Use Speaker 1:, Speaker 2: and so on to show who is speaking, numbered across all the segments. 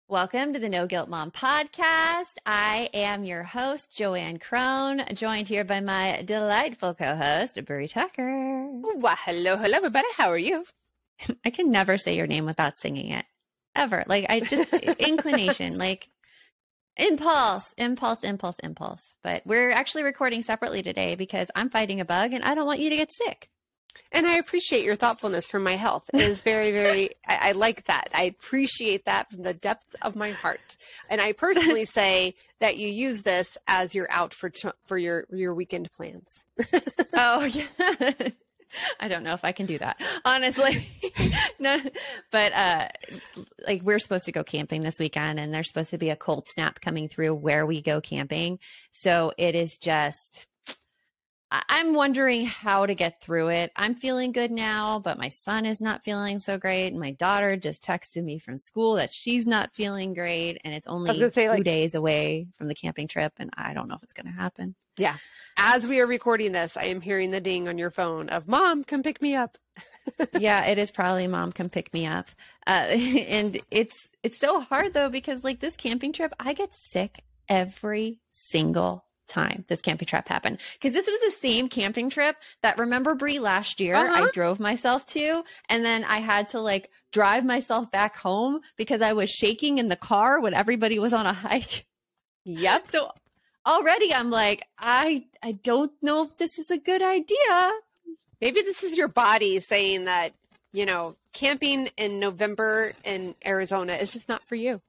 Speaker 1: Welcome to the No Guilt Mom podcast. I am your host, Joanne Crone, joined here by my delightful co-host, Brie Tucker.
Speaker 2: Well, hello, everybody. How are you?
Speaker 1: I can never say your name without singing it, ever. Like, I just, inclination, like, impulse. But we're actually recording separately today because I'm fighting a bug and I don't want you to get sick.
Speaker 2: And I appreciate your thoughtfulness for my health. It is very, very, I like that. I appreciate that from the depth of my heart. And I personally say that you use this as your out for your weekend plans.
Speaker 1: Oh, yeah. I don't know if I can do that, honestly. No, but like we're supposed to go camping this weekend and there's supposed to be a cold snap coming through where we go camping. So it is just, I'm wondering how to get through it. I'm feeling good now, but my son is not feeling so great. My daughter just texted me from school that she's not feeling great. And it's only 2 days away from the camping trip. And I don't know if it's going to happen.
Speaker 2: Yeah. As we are recording this, I am hearing the ding on your phone of Mom, come pick me up.
Speaker 1: Yeah, it is probably Mom, come pick me up. And it's so hard though, because like this camping trip, I get sick every single time this camping trip happened, because this was the same camping trip that, remember Brie, last year I drove myself to, and then I had to like drive myself back home because I was shaking in the car when everybody was on a hike.
Speaker 2: Yep.
Speaker 1: So already I'm like, I don't know if this is a good idea.
Speaker 2: Maybe this is your body saying that, camping in November in Arizona is just not for you.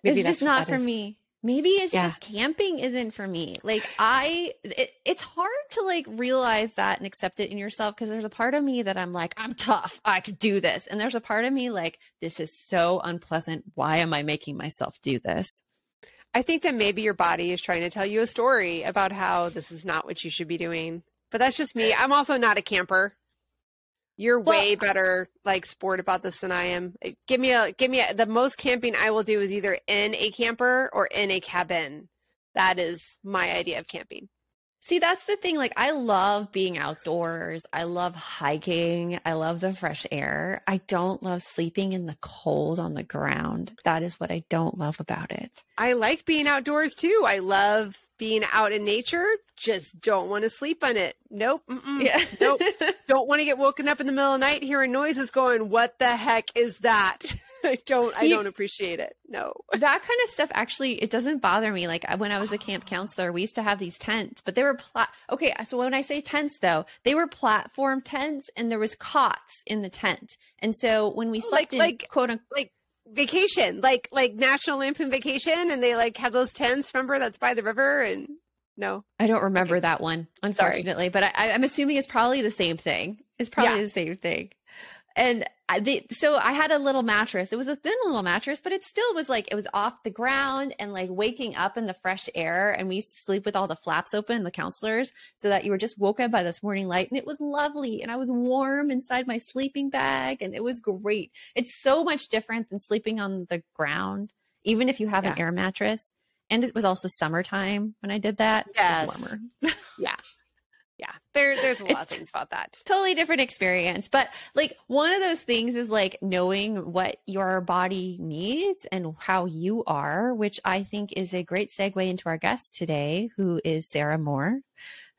Speaker 1: Maybe it's just not for me. Maybe it's just camping isn't for me. Like it's hard to like realize that and accept it in yourself, because there's a part of me that I'm like, I'm tough, I could do this. And there's a part of me like, this is so unpleasant. Why am I making myself do this?
Speaker 2: I think that maybe your body is trying to tell you a story about how this is not what you should be doing. But that's just me. I'm also not a camper. You're way better like sport about this than I am. Give me the most camping I will do is either in a camper or in a cabin. That is my idea of camping.
Speaker 1: See, that's the thing. Like, I love being outdoors. I love hiking. I love the fresh air. I don't love sleeping in the cold on the ground. That is what I don't love about it.
Speaker 2: I like being outdoors too. I love being out in nature. Just don't want to sleep on it. Nope.
Speaker 1: Yeah.
Speaker 2: Nope. Don't want to get woken up in the middle of the night hearing noises going, what the heck is that? I don't appreciate it. No.
Speaker 1: That kind of stuff, actually, it doesn't bother me. Like when I was a camp counselor, we used to have these tents, but they were, okay. So when I say tents though, they were platform tents and there was cots in the tent. And so when we slept quote unquote,
Speaker 2: like vacation, like National Lampoon Vacation, and they like have those tents, remember, that's by the river. And no,
Speaker 1: I don't remember that one, unfortunately. Sorry. But I'm assuming it's probably the same thing. It's probably the same thing. And so I had a little mattress. It was a thin little mattress, but it still was like, it was off the ground and like waking up in the fresh air. And we used to sleep with all the flaps open, the counselors, so that you were just woke up by this morning light. And it was lovely. And I was warm inside my sleeping bag and it was great. It's so much different than sleeping on the ground, even if you have an air mattress. And it was also summertime when I did that.
Speaker 2: Yes.
Speaker 1: It was warmer.
Speaker 2: Yeah. Yeah, there's a lot of things about that.
Speaker 1: Totally different experience. But like one of those things is like knowing what your body needs and how you are, which I think is a great segue into our guest today, who is Sarah Moore.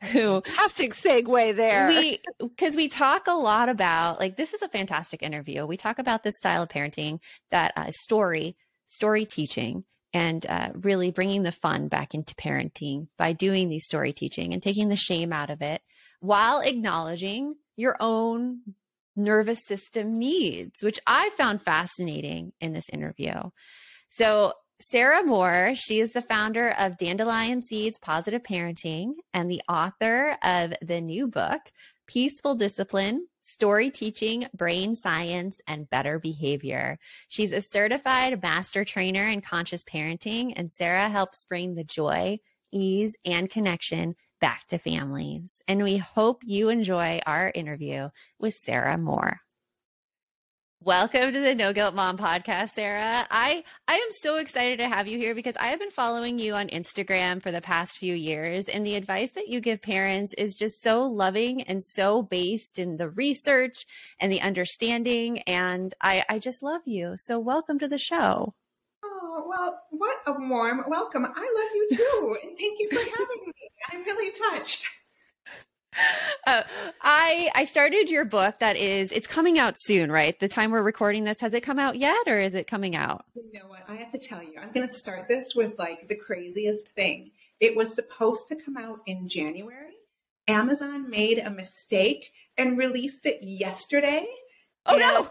Speaker 2: Fantastic segue there.
Speaker 1: Because we talk a lot about, like, this is a fantastic interview. We talk about this style of parenting, that story teaching. And really bringing the fun back into parenting by doing these story teaching and taking the shame out of it while acknowledging your own nervous system needs, which I found fascinating in this interview. So Sarah Moore, she is the founder of Dandelion Seeds Positive Parenting and the author of the new book, Peaceful Discipline, Story Teaching, Brain Science, and Better Behavior. She's a certified master trainer in conscious parenting, and Sarah helps bring the joy, ease, and connection back to families. And we hope you enjoy our interview with Sarah Moore. Welcome to the No Guilt Mom podcast, Sarah. I am so excited to have you here because I have been following you on Instagram for the past few years, and the advice that you give parents is just so loving and so based in the research and the understanding, and I just love you. So welcome to the show.
Speaker 3: Well, what a warm welcome. I love you too. And thank you for having me. I'm really touched.
Speaker 1: I started your book. It's coming out soon, right? The time we're recording this, has it come out yet, or is it coming out?
Speaker 3: You know what? I have to tell you, I'm going to start this with like the craziest thing. It was supposed to come out in January. Amazon made a mistake and released it yesterday.
Speaker 1: Oh no!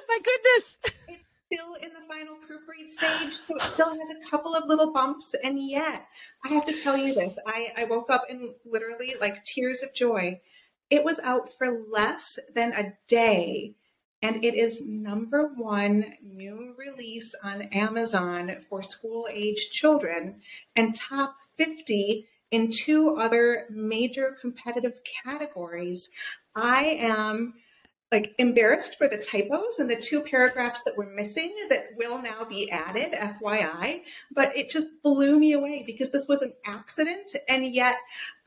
Speaker 2: My goodness.
Speaker 3: It's still in the final proofread stage, so it still has a couple of little bumps. And yet, I have to tell you this. I woke up in literally like tears of joy. It was out for less than a day, and it is #1 new release on Amazon for school-age children and top 50 in 2 other major competitive categories. I am like embarrassed for the typos and the 2 paragraphs that were missing that will now be added, FYI, but it just blew me away because this was an accident, and yet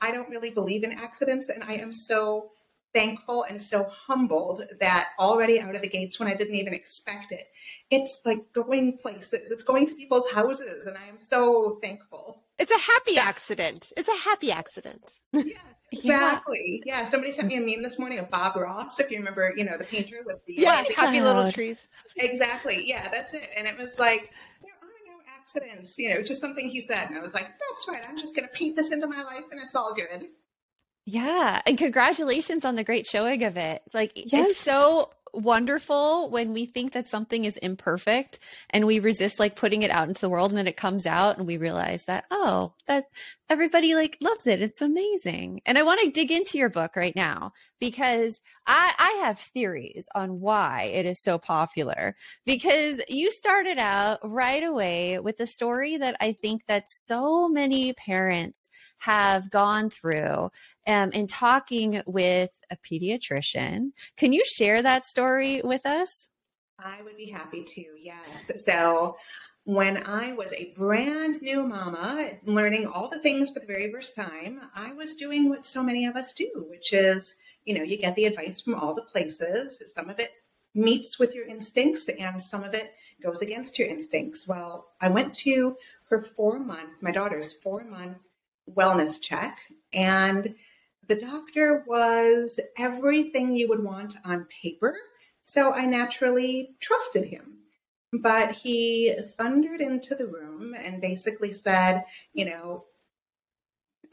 Speaker 3: I don't really believe in accidents, and I am so thankful and so humbled that already out of the gates when I didn't even expect it, it's like going places, it's going to people's houses, and I am so thankful.
Speaker 2: It's a happy accident. It's a happy accident.
Speaker 3: Yes, exactly. Yeah. Somebody sent me a meme this morning of Bob Ross, if you remember, you know, the painter with the
Speaker 2: happy little trees.
Speaker 3: Exactly. Yeah, that's it. And it was like, there are no accidents, you know, just something he said. And I was like, that's right. I'm just going to paint this into my life and it's all good.
Speaker 1: Yeah. And congratulations on the great showing of it. Like,
Speaker 2: Yes.
Speaker 1: It's so wonderful when we think that something is imperfect and we resist like putting it out into the world, and then it comes out and we realize that, oh, that everybody like loves it. It's amazing. And I want to dig into your book right now because I have theories on why it is so popular, because you started out right away with a story that I think that so many parents have gone through in talking with a pediatrician. Can you share that story with us?
Speaker 3: I would be happy to, yes. So when I was a brand new mama, learning all the things for the very first time, I was doing what so many of us do, which is, you know, you get the advice from all the places. Some of it meets with your instincts and some of it goes against your instincts. Well, I went to her my daughter's 4-month wellness check, and the doctor was everything you would want on paper. So I naturally trusted him. But he thundered into the room and basically said, you know,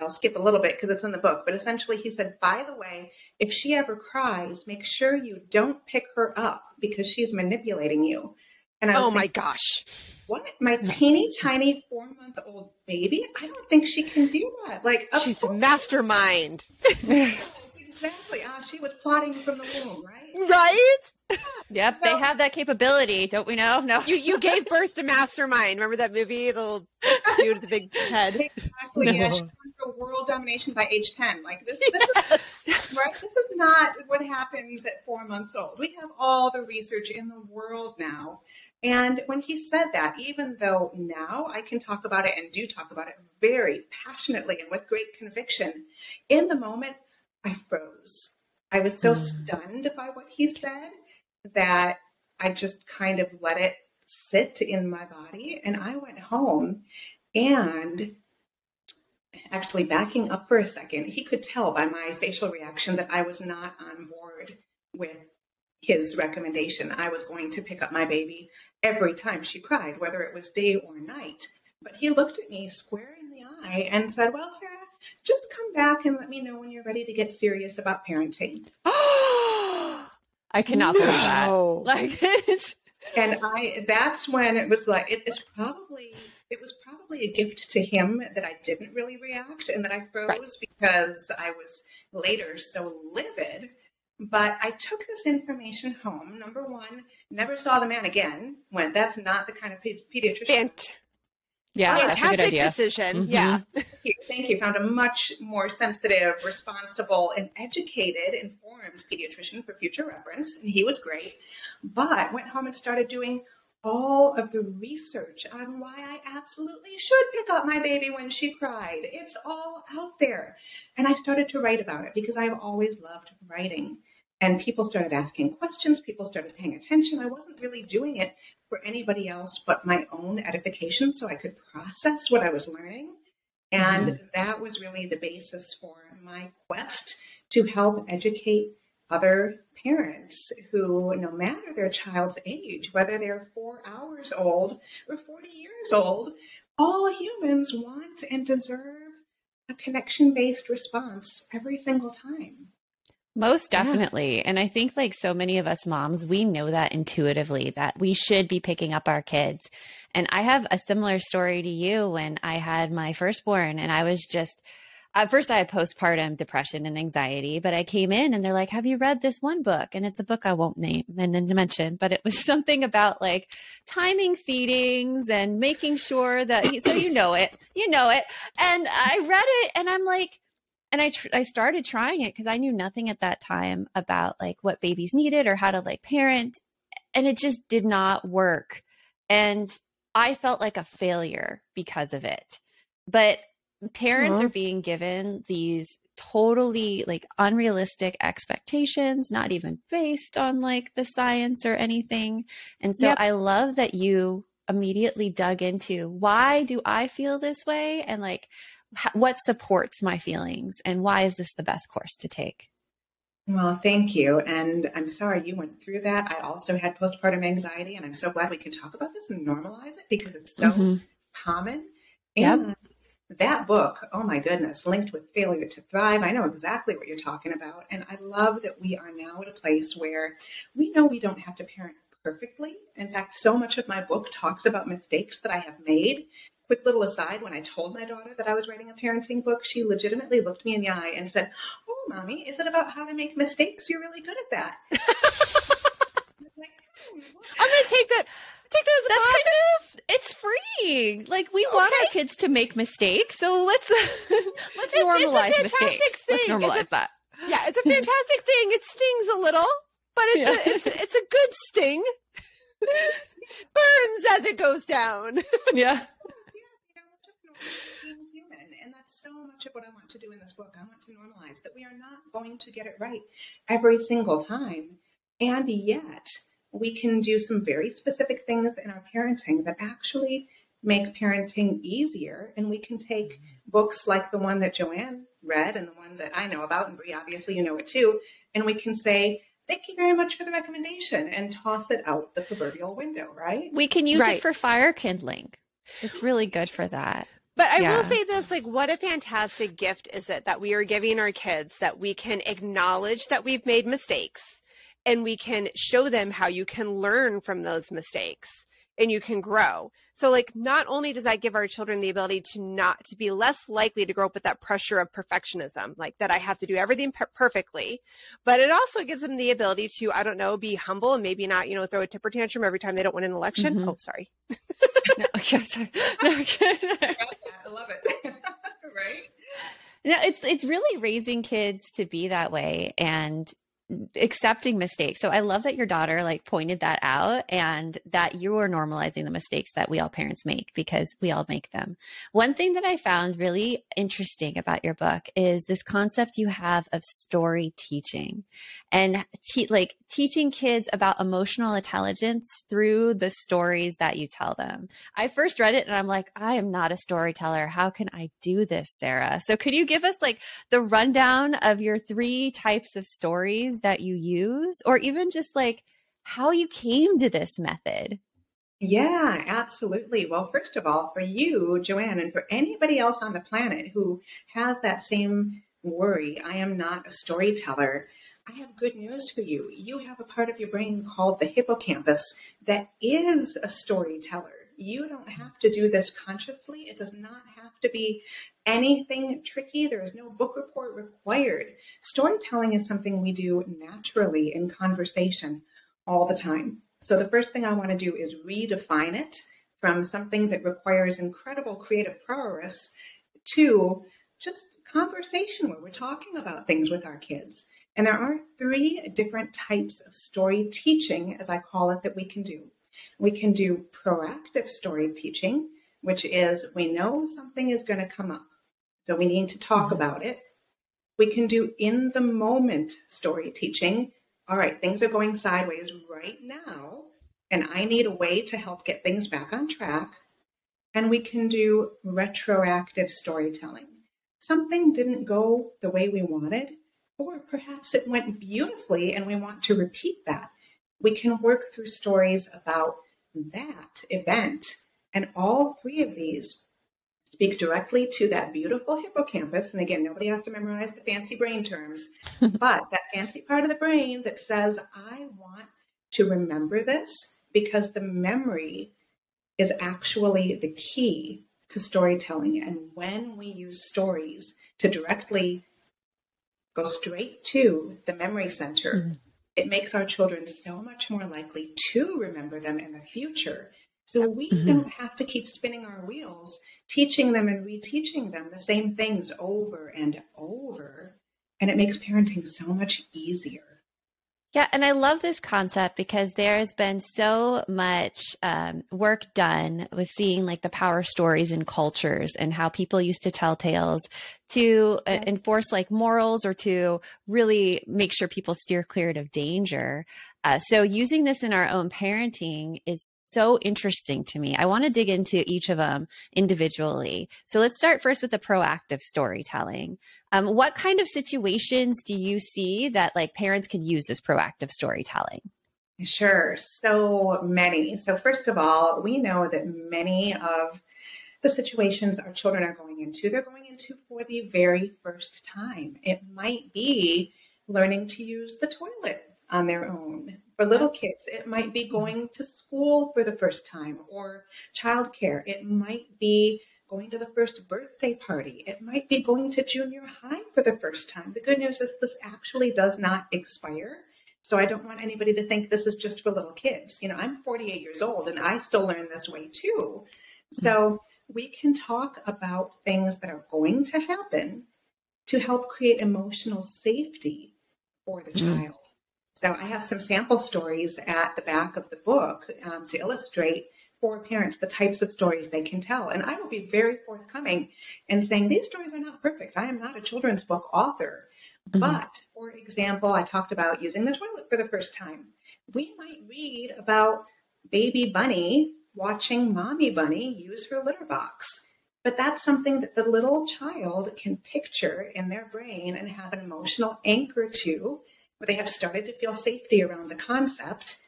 Speaker 3: I'll skip a little bit because it's in the book, but essentially he said, by the way, if she ever cries, make sure you don't pick her up because she's manipulating you. And I was
Speaker 2: my gosh.
Speaker 3: What? My teeny tiny 4-month-old baby? I don't think she can do that. Like,
Speaker 2: she's a mastermind.
Speaker 3: Exactly. She was plotting from the womb, right?
Speaker 2: Right?
Speaker 1: Yep, they have that capability, don't we know? No.
Speaker 2: You gave birth to Mastermind. Remember that movie? The little dude with the big head.
Speaker 3: Exactly. No. Yeah, she went for world domination by age 10. Like this is right. This is not what happens at 4 months old. We have all the research in the world now. And when he said that, even though now I can talk about it and do talk about it very passionately and with great conviction, in the moment, I froze. I was so stunned by what he said that I just kind of let it sit in my body. And I went home, and actually backing up for a second, he could tell by my facial reaction that I was not on board with his recommendation. I was going to pick up my baby every time she cried, whether it was day or night. But he looked at me square in the eye and said, well, Sarah, just come back and let me know when you're ready to get serious about parenting.
Speaker 1: I cannot believe that. Like,
Speaker 3: and that's when it was like, it was probably a gift to him that I didn't really react and that I froze because I was later so livid. But I took this information home. Number one, never saw the man again. That's not the kind of pediatrician.
Speaker 1: Yeah,
Speaker 2: fantastic decision. Mm-hmm. Yeah.
Speaker 3: Thank you. Found a much more sensitive, responsible, and educated, informed pediatrician for future reference. And he was great. But went home and started doing all of the research on why I absolutely should pick up my baby when she cried. It's all out there. And I started to write about it because I've always loved writing. And people started asking questions. People started paying attention. I wasn't really doing it for anybody else but my own edification, so I could process what I was learning. And that was really the basis for my quest to help educate other parents who, no matter their child's age, whether they're 4 hours old or 40 years old, all humans want and deserve a connection-based response every single time.
Speaker 1: Most definitely. And I think like so many of us moms, we know that intuitively that we should be picking up our kids. And I have a similar story to you when I had my firstborn, and I was just, at first I had postpartum depression and anxiety, but I came in and they're like, have you read this one book? And it's a book I won't name and then mention, but it was something about like timing feedings and making sure that, so you know it. And I read it and I'm like, and I started trying it because I knew nothing at that time about like what babies needed or how to like parent. And it just did not work. And I felt like a failure because of it. But parents are being given these totally like unrealistic expectations, not even based on like the science or anything. And so I love that you immediately dug into, why do I feel this way? And like, what supports my feelings, and why is this the best course to take?
Speaker 3: Well, thank you. And I'm sorry you went through that. I also had postpartum anxiety, and I'm so glad we can talk about this and normalize it because it's so common. And that book, oh my goodness, Linked with Failure to Thrive. I know exactly what you're talking about. And I love that we are now at a place where we know we don't have to parent perfectly. In fact, so much of my book talks about mistakes that I have made. Quick little aside, when I told my daughter that I was writing a parenting book, she legitimately looked me in the eye and said, oh, Mommy, is it about how to make mistakes? You're really good at that.
Speaker 2: Like, I'm going to take that as a positive.
Speaker 1: It's freeing. Like, we want our kids to make mistakes, so let's normalize mistakes. Let's normalize that.
Speaker 2: Yeah, it's a fantastic thing. It stings a little, but it's a good sting. Burns as it goes down.
Speaker 1: Yeah.
Speaker 3: Being human, and that's so much of what I want to do in this book. I want to normalize that we are not going to get it right every single time, and yet we can do some very specific things in our parenting that actually make parenting easier. And we can take books like the one that Joanne read and the one that I know about, and Bree, obviously you know it too, and we can say, thank you very much for the recommendation, and toss it out the proverbial window, right?
Speaker 1: We can use it for fire kindling. It's really good for that.
Speaker 2: But I will say this, like, what a fantastic gift is it that we are giving our kids, that we can acknowledge that we've made mistakes, and we can show them how you can learn from those mistakes and you can grow. So like, not only does that give our children the ability to be less likely to grow up with that pressure of perfectionism, like that I have to do everything perfectly, but it also gives them the ability to, I don't know, be humble and maybe not, throw a temper tantrum every time they don't win an election. Oh, sorry.
Speaker 1: No, okay, sorry. No, okay.
Speaker 3: I love it. Right?
Speaker 1: No, it's really raising kids to be that way and accepting mistakes. So I love that your daughter like pointed that out, and that you are normalizing the mistakes that we all parents make, because we all make them. One thing that I found really interesting about your book is this concept you have of story teaching, and teaching kids about emotional intelligence through the stories that you tell them. I first read it and I'm like, I am not a storyteller. How can I do this, Sarah? So could you give us like the rundown of your 3 types of stories that you use, or even just like how you came to this method?
Speaker 3: Yeah, absolutely. Well, first of all, for you, Joanne, and for anybody else on the planet who has that same worry, I am not a storyteller, I have good news for you. You have a part of your brain called the hippocampus that is a storyteller. You don't have to do this consciously. It does not have to be anything tricky. There is no book report required. Storytelling is something we do naturally in conversation all the time. So the first thing I want to do is redefine it from something that requires incredible creative prowess to just conversation where we're talking about things with our kids. And there are 3 different types of story teaching, as I call it, that we can do. We can do proactive story teaching, which is we know something is going to come up, so we need to talk about it. We can do in the moment story teaching, all right, things are going sideways right now, and I need a way to help get things back on track. And we can do retroactive storytelling. Something didn't go the way we wanted, or perhaps it went beautifully and we want to repeat that. We can work through stories about that event. And all three of these speak directly to that beautiful hippocampus. And again, nobody has to memorize the fancy brain terms, but that fancy part of the brain that says, I want to remember this, because the memory is actually the key to storytelling. And when we use stories to directly go straight to the memory center, it makes our children so much more likely to remember them in the future. So we don't have to keep spinning our wheels, teaching them and reteaching them the same things over and over. And it makes parenting so much easier.
Speaker 1: Yeah, and I love this concept because there's been so much work done with seeing like the power stories in cultures and how people used to tell tales to enforce like morals or to really make sure people steer clear of danger. So using this in our own parenting is so interesting to me. I want to dig into each of them individually. So let's start first with the proactive storytelling. What kind of situations do you see that like parents could use this proactive storytelling?
Speaker 3: Sure. So many. So first of all, we know that many of the situations our children are going into, they're going into for the very first time. It might be learning to use the toilet on their own. For little kids, it might be going to school for the first time or childcare. It might be going to the first birthday party. It might be going to junior high for the first time. The good news is this actually does not expire. So I don't want anybody to think this is just for little kids. You know, I'm 48 years old and I still learn this way too. So we can talk about things that are going to happen to help create emotional safety for the child. So I have some sample stories at the back of the book to illustrate for parents the types of stories they can tell. And I will be very forthcoming in saying these stories are not perfect. I am not a children's book author. But for example, I talked about using the toilet for the first time. We might read about baby bunny watching mommy bunny use her litter box. But that's something that the little child can picture in their brain and have an emotional anchor to, where they have started to feel safety around the concept.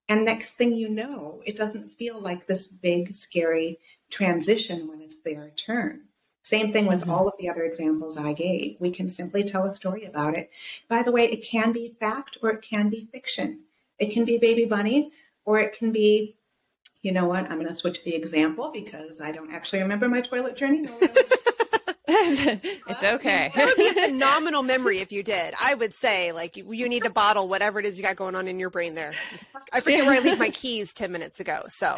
Speaker 3: And next thing you know, it doesn't feel like this big, scary transition when it's their turn. Same thing with all of the other examples I gave. We can simply tell a story about it. By the way, it can be fact or it can be fiction. It can be baby bunny or it can be, you know what, I'm going to switch the example because I don't actually remember my toilet journey.
Speaker 1: It's okay.
Speaker 2: That would be a phenomenal memory if you did. I would say, like, you need to bottle whatever it is you got going on in your brain there. I forget where I leave my keys 10 minutes ago. So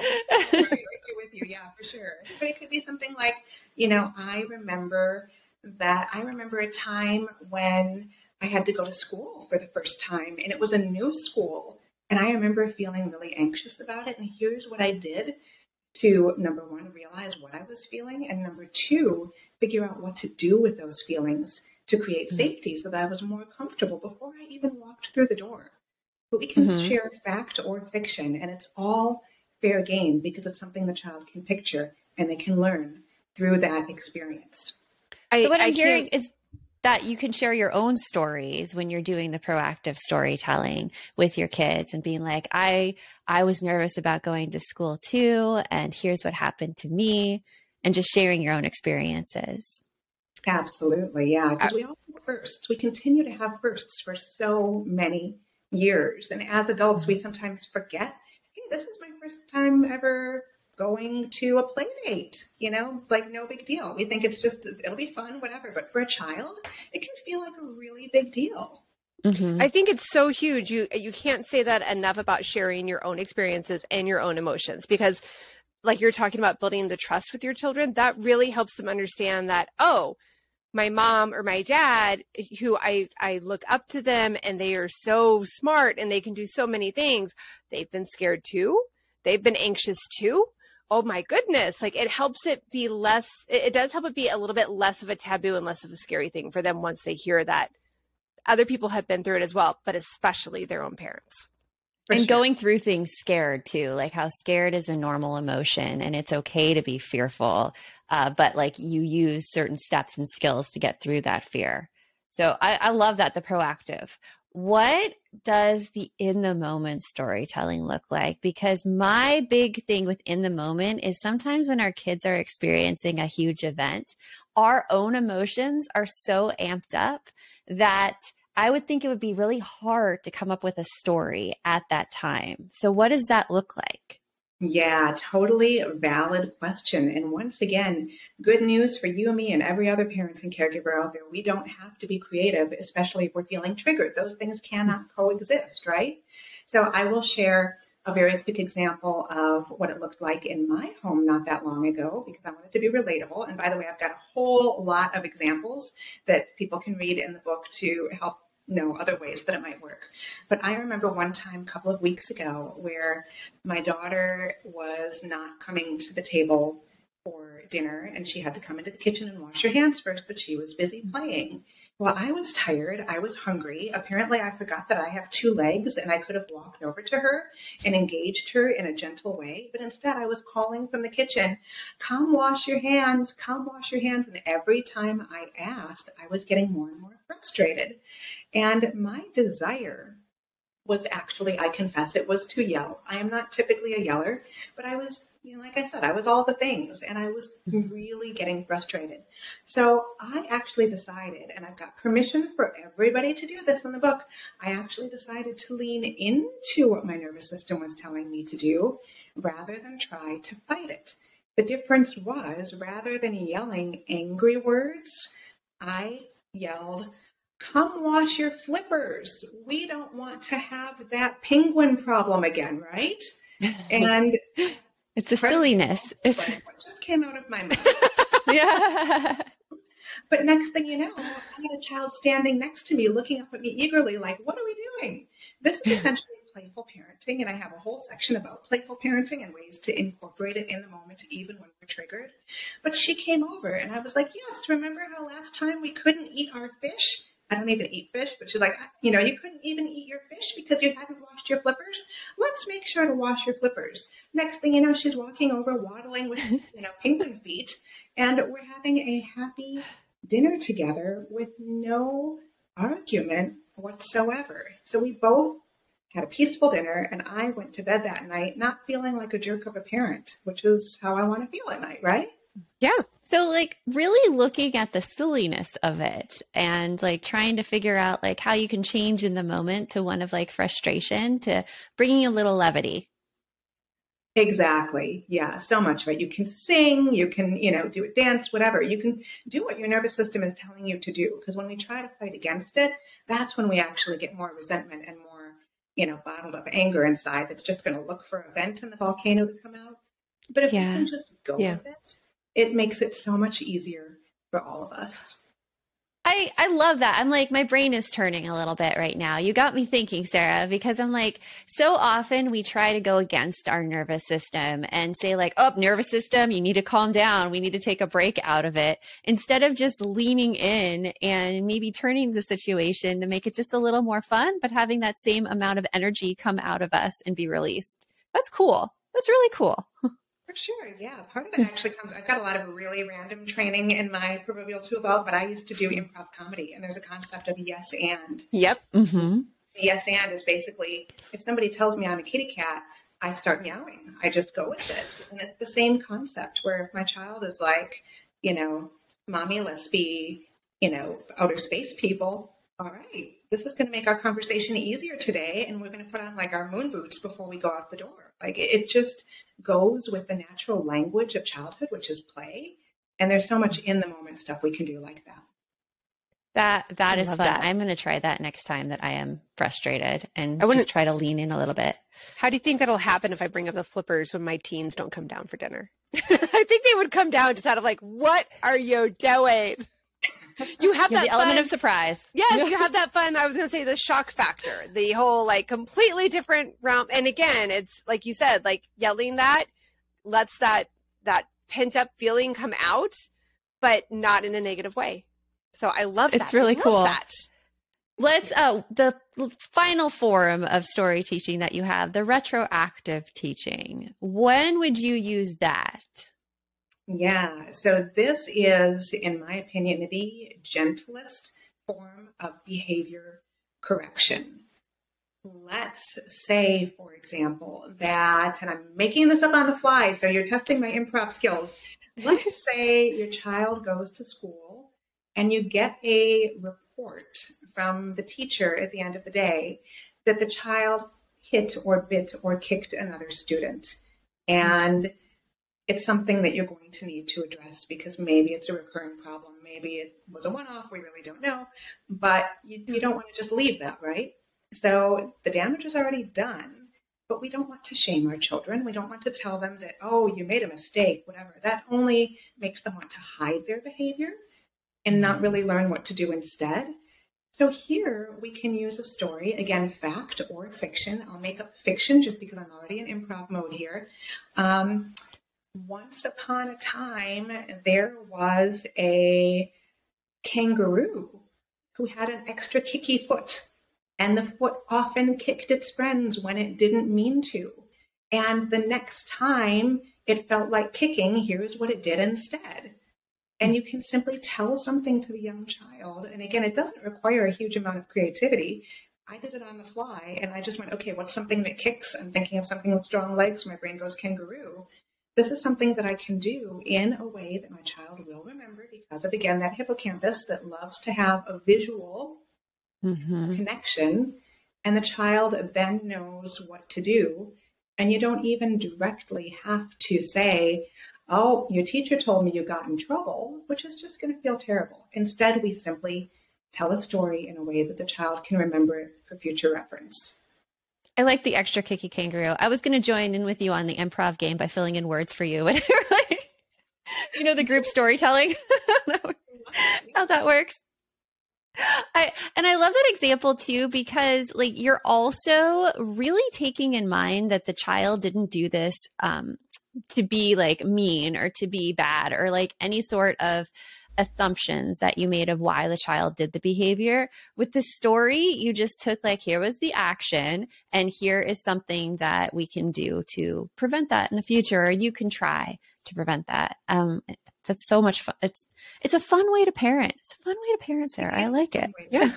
Speaker 3: with you, yeah, for sure. But it could be something like, you know, I remember a time when I had to go to school for the first time, and it was a new school. And I remember feeling really anxious about it. And here's what I did to, number one, realize what I was feeling. And number two, figure out what to do with those feelings to create safety so that I was more comfortable before I even walked through the door. But we can share fact or fiction, and it's all fair game because it's something the child can picture and they can learn through that experience.
Speaker 1: So what I'm hearing is that you can share your own stories when you're doing the proactive storytelling with your kids and being like, I was nervous about going to school too, and here's what happened to me, and just sharing your own experiences.
Speaker 3: Absolutely, yeah, because we all have firsts. We continue to have firsts for so many years. And as adults, we sometimes forget, hey, this is my first time ever going to a play date. You know, it's like no big deal. We think it's just, it'll be fun, whatever. But for a child, it can feel like a really big deal.
Speaker 2: I think it's so huge. You can't say that enough about sharing your own experiences and your own emotions, because like you're talking about building the trust with your children, that really helps them understand that, oh, my mom or my dad, who I look up to them and they are so smart and they can do so many things. They've been scared too. They've been anxious too. Oh my goodness. Like it helps it be less, it does help it be a little bit less of a taboo and less of a scary thing for them once they hear that other people have been through it as well, but especially their own parents.
Speaker 1: And going through things scared too, like how scared is a normal emotion and it's okay to be fearful. But like you use certain steps and skills to get through that fear. So I love that, the proactive. What does the in the moment storytelling look like? Because my big thing with in the moment is sometimes when our kids are experiencing a huge event, our own emotions are so amped up that I would think it would be really hard to come up with a story at that time. So what does that look like?
Speaker 3: Yeah, totally valid question. And once again, good news for you and me and every other parent and caregiver out there. We don't have to be creative, especially if we're feeling triggered. Those things cannot coexist, right? So I will share a very quick example of what it looked like in my home not that long ago, because I want it to be relatable. And by the way, I've got a whole lot of examples that people can read in the book to help know other ways that it might work. But I remember one time a couple of weeks ago where my daughter was not coming to the table for dinner and she had to come into the kitchen and wash her hands first, but she was busy playing. Well, I was tired. I was hungry. Apparently, I forgot that I have 2 legs and I could have walked over to her and engaged her in a gentle way. But instead, I was calling from the kitchen, come wash your hands, come wash your hands. And every time I asked, I was getting more and more frustrated. And my desire was actually, I confess, it was to yell. I am not typically a yeller, but I was, like I said, I was all the things and I was really getting frustrated. So I actually decided, and I've got permission for everybody to do this in the book, I actually decided to lean into what my nervous system was telling me to do rather than try to fight it. The difference was, rather than yelling angry words, I yelled, come wash your flippers. We don't want to have that penguin problem again, right? And
Speaker 1: it's a silliness. It's
Speaker 3: what just came out of my mouth.
Speaker 1: Yeah.
Speaker 3: But next thing you know, I had a child standing next to me looking up at me eagerly like, what are we doing? This is essentially playful parenting, and I have a whole section about playful parenting and ways to incorporate it in the moment even when we're triggered. But she came over and I was like, yes, remember how last time we couldn't eat our fish? I don't even eat fish, but she's like, you couldn't even eat your fish because you hadn't washed your flippers. Let's make sure to wash your flippers. Next thing you know, she's walking over, waddling with, penguin feet, and we're having a happy dinner together with no argument whatsoever. So we both had a peaceful dinner, and I went to bed that night not feeling like a jerk of a parent, which is how I want to feel at night, right?
Speaker 2: Yeah.
Speaker 1: So like really looking at the silliness of it and like trying to figure out like how you can change in the moment to one of like frustration to bringing a little levity.
Speaker 3: Exactly. Yeah. So much of it. You can sing, you can, do a dance, whatever. You can do what your nervous system is telling you to do. Because when we try to fight against it, that's when we actually get more resentment and more, bottled up anger inside that's just going to look for a vent in the volcano to come out. But if we can just go with it, it makes it so much easier for all of us.
Speaker 1: I love that. I'm like, my brain is turning a little bit right now. You got me thinking, Sarah, because I'm like, so often we try to go against our nervous system and say like, oh, nervous system, you need to calm down. We need to take a break out of it instead of just leaning in and maybe turning the situation to make it just a little more fun, but having that same amount of energy come out of us and be released. That's cool. That's really cool.
Speaker 3: For sure. Yeah. Part of it actually comes, I've got a lot of really random training in my proverbial tool belt, but I used to do improv comedy, and there's a concept of yes and.
Speaker 2: Yep.
Speaker 1: Mm-hmm.
Speaker 3: Yes and is basically, if somebody tells me I'm a kitty cat, I start meowing. I just go with it. And it's the same concept where if my child is like, mommy, let's be, outer space people. All right, this is going to make our conversation easier today. And we're going to put on like our moon boots before we go out the door. Like it just goes with the natural language of childhood, which is play. And there's so much in the moment stuff we can do like that.
Speaker 1: That is fun. That. I'm going to try that next time that I am frustrated and just try to lean in a little bit.
Speaker 2: How do you think that'll happen if I bring up the flippers when my teens don't come down for dinner? I think they would come down just out of like, what are you doing? You have that
Speaker 1: the element of surprise.
Speaker 2: Yes, you have that fun. I was going to say the shock factor, the whole like completely different realm. And again, it's like you said, like yelling that lets that pent up feeling come out, but not in a negative way. So I love that.
Speaker 1: It's really cool.
Speaker 2: That.
Speaker 1: let's the final form of story teaching that you have, the retroactive teaching. When would you use that?
Speaker 3: Yeah, so this is, in my opinion, the gentlest form of behavior correction. Let's say, for example, that, and I'm making this up on the fly, so you're testing my improv skills. Let's say your child goes to school and you get a report from the teacher at the end of the day that the child hit or bit or kicked another student. And it's something that you're going to need to address because maybe it's a recurring problem. Maybe it was a one-off. We really don't know. But you don't want to just leave that, right? So the damage is already done, but we don't want to shame our children. We don't want to tell them that, oh, you made a mistake, whatever. That only makes them want to hide their behavior and not really learn what to do instead. So here we can use a story, again, fact or fiction. I'll make up fiction just because I'm already in improv mode here. Once upon a time, there was a kangaroo who had an extra kicky foot. And the foot often kicked its friends when it didn't mean to. And the next time it felt like kicking, here's what it did instead. And you can simply tell something to the young child. And again, it doesn't require a huge amount of creativity. I did it on the fly and I just went, okay, what's something that kicks? I'm thinking of something with strong legs. My brain goes kangaroo. This is something that I can do in a way that my child will remember because of, again, that hippocampus that loves to have a visual connection, and the child then knows what to do. And you don't even directly have to say, oh, your teacher told me you got in trouble, which is just going to feel terrible. Instead, we simply tell a story in a way that the child can remember it for future reference.
Speaker 1: I like the extra kicky kangaroo. I was going to join in with you on the improv game by filling in words for you. Like, the group storytelling, how that works. I love that example too, because like you're also really taking in mind that the child didn't do this to be like mean or to be bad or like any sort of assumptions that you made of why the child did the behavior. With the story, you just took like, here was the action and here is something that we can do to prevent that in the future, or you can try to prevent that. That's so much fun. It's a fun way to parent. It's a fun way to parent, Sarah. I like it.
Speaker 3: Yeah.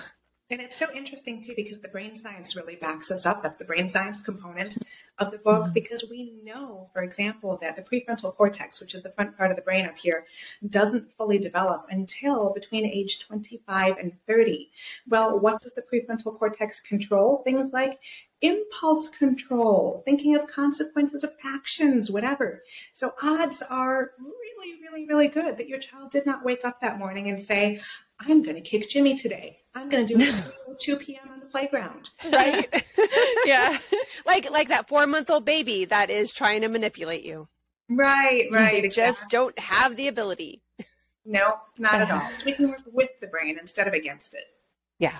Speaker 3: And it's so interesting too, because the brain science really backs us up. That's the brain science component of the book, because we know, for example, that the prefrontal cortex, which is the front part of the brain up here, doesn't fully develop until between age 25 and 30. Well, what does the prefrontal cortex control? Things like impulse control, thinking of consequences of actions, whatever. So odds are really, really, really good that your child did not wake up that morning and say, I'm going to kick Jimmy today. I'm going to do it at 2 p.m. on the playground.
Speaker 2: Right?
Speaker 1: Yeah.
Speaker 2: Like that 4-month-old baby that is trying to manipulate you.
Speaker 3: Right.
Speaker 2: You just don't have the ability.
Speaker 3: No, not at all. So we can work with the brain instead of against it.
Speaker 2: Yeah.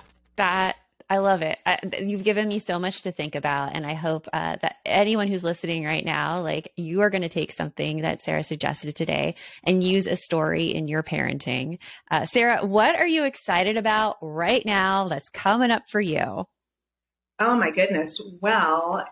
Speaker 1: I love it. You've given me so much to think about. And I hope that anyone who's listening right now, like you are going to take something that Sarah suggested today and use a story in your parenting. Sarah, what are you excited about right now that's coming up for you?
Speaker 3: Oh my goodness. Well,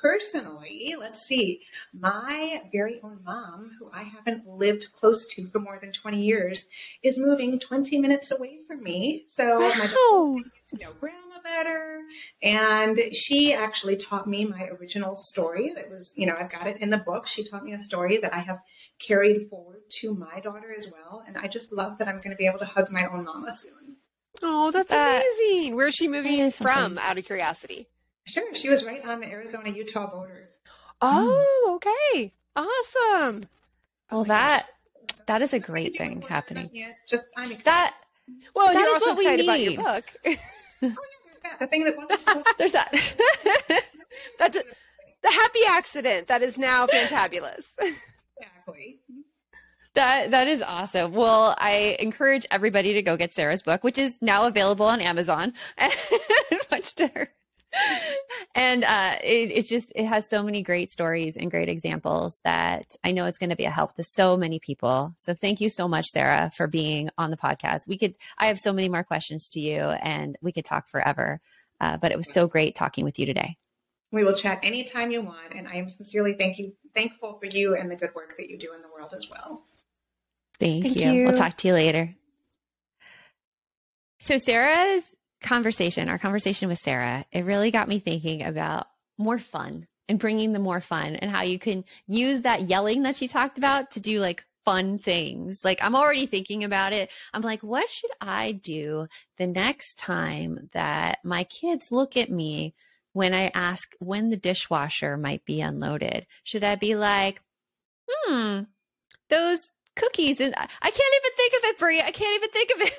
Speaker 3: personally, let's see, my very own mom, who I haven't lived close to for more than 20 years, is moving 20 minutes away from me. So my daughter gets to know grandma better. And she actually taught me my original story that was, I've got it in the book. She taught me a story that I have carried forward to my daughter as well. And I just love that I'm going to be able to hug my own mama soon.
Speaker 2: Oh, that's amazing. Where's she moving from, out of curiosity?
Speaker 3: Sure. She was right on the Arizona-Utah border.
Speaker 2: Oh, okay. Awesome.
Speaker 1: Well, that is a great thing happening.
Speaker 3: I'm excited.
Speaker 2: Well,
Speaker 1: that
Speaker 2: you're
Speaker 1: is
Speaker 2: also
Speaker 1: what we
Speaker 2: excited about
Speaker 1: need.
Speaker 2: your book.
Speaker 3: The thing that wasn't
Speaker 1: There's that.
Speaker 2: That's the happy accident that is now fantabulous.
Speaker 3: exactly.
Speaker 1: That is awesome. Well, I encourage everybody to go get Sarah's book, which is now available on Amazon. Much to her And it has so many great stories and great examples that I know it's going to be a help to so many people. So thank you so much, Sarah, for being on the podcast. I have so many more questions to you and we could talk forever. But it was so great talking with you today.
Speaker 3: We will chat anytime you want. And I am sincerely thankful for you and the good work that you do in the world as well.
Speaker 1: Thank you. We'll talk to you later. So our conversation with Sarah, it really got me thinking about more fun and bringing the more fun and how you can use that yelling that she talked about to do like fun things. Like I'm already thinking about it. I'm like, what should I do the next time that my kids look at me when I ask when the dishwasher might be unloaded? Should I be like, those cookies, and I can't even think of it, Brie. I can't even think of it.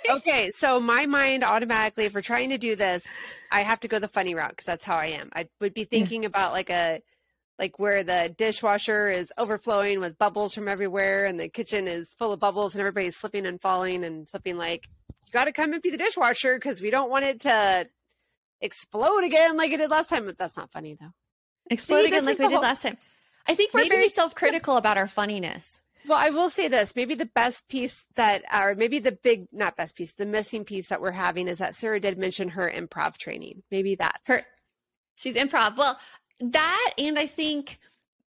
Speaker 2: Okay, so my mind automatically, if we're trying to do this, I have to go the funny route because that's how I am. I would be thinking about like where the dishwasher is overflowing with bubbles from everywhere and the kitchen is full of bubbles and everybody's slipping and falling, and something like, you got to come empty the dishwasher because we don't want it to explode again like it did last time. But that's not funny though.
Speaker 1: Explode again like we did last time. I think we're very self-critical about our funniness.
Speaker 2: Well, I will say this, maybe the best piece or maybe not best piece, the missing piece that we're having is that Sarah did mention her improv training. Maybe that's
Speaker 1: she's improv. Well, that, and I think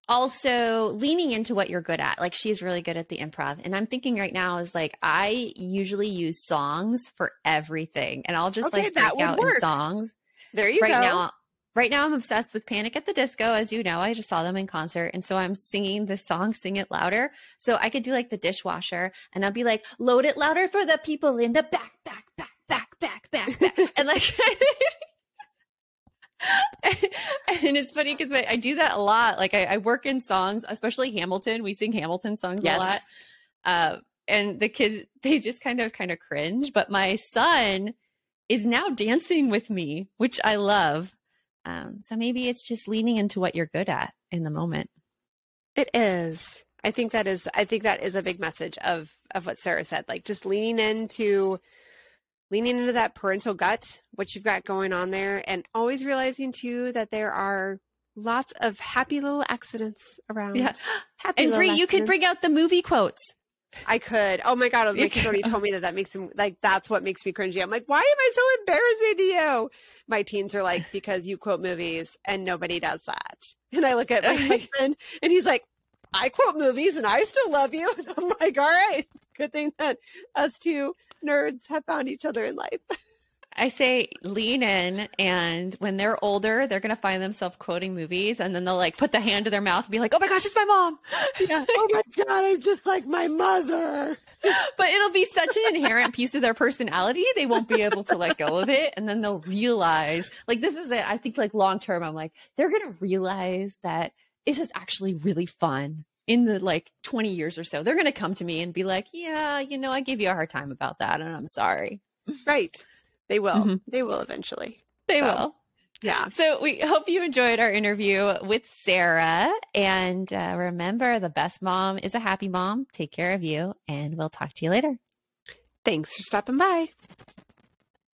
Speaker 1: also leaning into what you're good at. Like she's really good at the improv. And I'm thinking right now is like, I usually use songs for everything, and I'll just break out in songs.
Speaker 2: There you go.
Speaker 1: Right now, I'm obsessed with Panic at the Disco. As you know, I just saw them in concert. And so I'm singing this song, Sing It Louder. So I could do like the dishwasher, and I'll be like, load it louder for the people in the back. And like, and it's funny because I do that a lot. Like I work in songs, especially Hamilton. We sing Hamilton songs a lot. And the kids, they just kind of cringe. But my son is now dancing with me, which I love. So maybe it's just leaning into what you're good at in the moment.
Speaker 2: It is. I think that is a big message of what Sarah said. Like just leaning into that parental gut, what you've got going on there, and always realizing too that there are lots of happy little accidents around.
Speaker 1: Yeah. And Brie, you could bring out the movie quotes.
Speaker 2: I could. Oh my God. My kids already told me that makes him like, that's what makes me cringy. I'm like, why am I so embarrassing to you? My teens are like, because you quote movies and nobody does that. And I look at my husband and he's like, I quote movies and I still love you. And I'm like, all right, good thing that us two nerds have found each other in life.
Speaker 1: I say lean in, and when they're older, they're going to find themselves quoting movies, and then they'll like put the hand to their mouth and be like, oh my gosh, it's my mom.
Speaker 2: Yeah. Oh my God, I'm just like my mother.
Speaker 1: But it'll be such an inherent piece of their personality. They won't be able to let go of it. And then they'll realize, like, this is it. I think like long term, I'm like, they're going to realize that this is actually really fun. In the like 20 years or so, they're going to come to me and be like, yeah, I gave you a hard time about that, and I'm sorry.
Speaker 2: Right. They will. Mm-hmm. They will eventually.
Speaker 1: They will.
Speaker 2: Yeah.
Speaker 1: So we hope you enjoyed our interview with Sarah. And remember, the best mom is a happy mom. Take care of you, and we'll talk to you later.
Speaker 2: Thanks for stopping by.